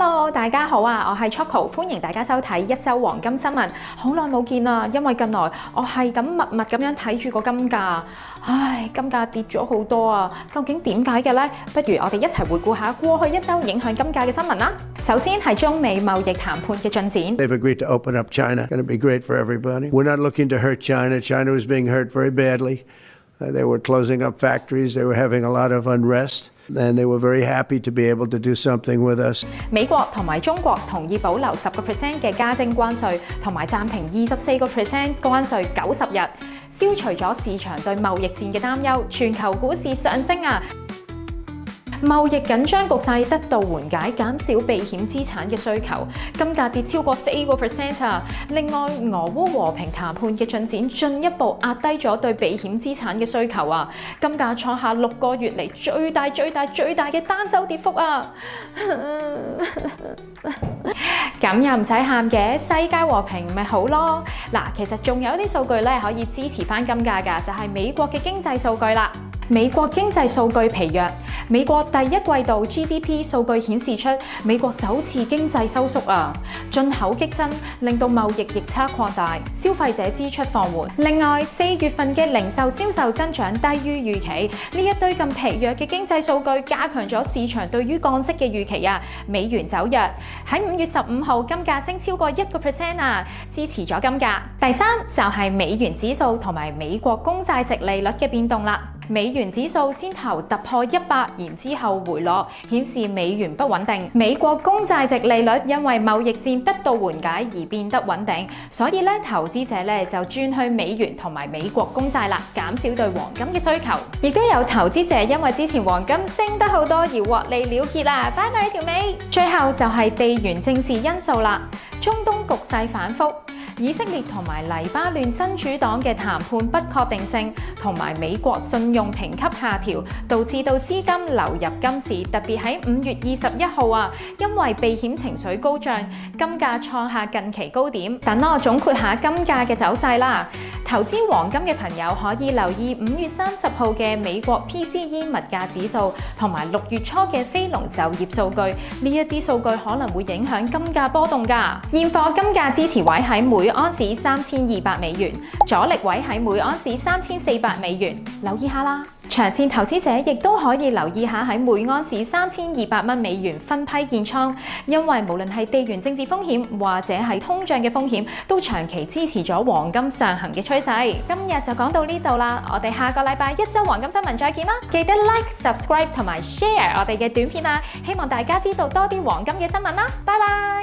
Hello， 大家好啊！我係 Choco， 歡迎大家收睇一周黃金新聞。好耐冇見啦，因為近來我係咁默默咁樣睇住個金價，金價跌咗好多啊！究竟點解嘅呢？不如我哋一齊回顧下過去一周影響金價嘅新聞啦。首先係中美貿易談判嘅進展。They've agreed to open up China. Going to be great for everybody. We're not looking to hurt China. China was being hurt very badly. They were closing up factories. They were having a lot of unrest. And they were very happy to be able to do something with us. 美國同埋中國同意保留10% 嘅加徵關稅，同埋暫停24% 關稅90日，消除咗市場對貿易戰嘅擔憂，全球股市上升啊！貿易緊張局勢得到緩解，減少避險資產嘅需求，金價跌超過4% 啊！另外，俄烏和平談判嘅進展進一步壓低咗對避險資產嘅需求啊！金價創下6個月嚟最大嘅單週跌幅啊！咁又唔使喊嘅，世界和平咪好咯！嗱，其實仲有啲數據咧可以支持翻金價㗎，就係美國嘅經濟數據啦。美國經濟數據疲弱，美國第一季度 GDP 數據顯示出美國首次經濟收縮啊，進口激增令到貿易逆差擴大，消費者支出放緩。另外，4月份嘅零售銷售增長低於預期，呢一堆咁疲弱嘅經濟數據加強咗市場對於降息嘅預期啊，美元走弱。喺5月15號，金價升超過1% 啊，支持咗金價。第三就係美元指數同埋美國公債殖利率嘅變動啦。美元指數先頭突破100，然之後回落，顯示美元不穩定。美國公債殖利率因為貿易戰得到緩解而變得穩定，所以咧投資者咧就轉去美元同埋美國公債啦，減少對黃金嘅需求。亦都有投資者因為之前黃金升得好多而獲利了結啦，拜拜條尾。最後就係地緣政治因素啦，中東局勢反覆。以色列同埋黎巴嫩真主黨嘅談判不確定性，同埋美國信用評級下調，導致到資金流入金市，特別喺5月21號啊，因為避險情緒高漲，金價創下近期高點。等我總括下金價嘅走勢啦。投資黃金嘅朋友可以留意5月30號嘅美國 PCE 物價指數，同埋6月初嘅非農就業數據，呢一啲數據可能會影響金價波動㗎。現貨金價支持位喺每安士3200美元，阻力位喺每安士3400美元，留意下啦。長線投資者亦都可以留意下喺每安士3200蚊美元分批建倉，因為無論係地緣政治風險或者係通脹嘅風險，都長期支持咗黃金上行嘅趨勢。今日就講到呢度啦，我哋下個禮拜一周黃金新聞再見啦！記得 like、subscribe 同埋 share 我哋嘅短片啊！希望大家知道多啲黃金嘅新聞啦，拜拜。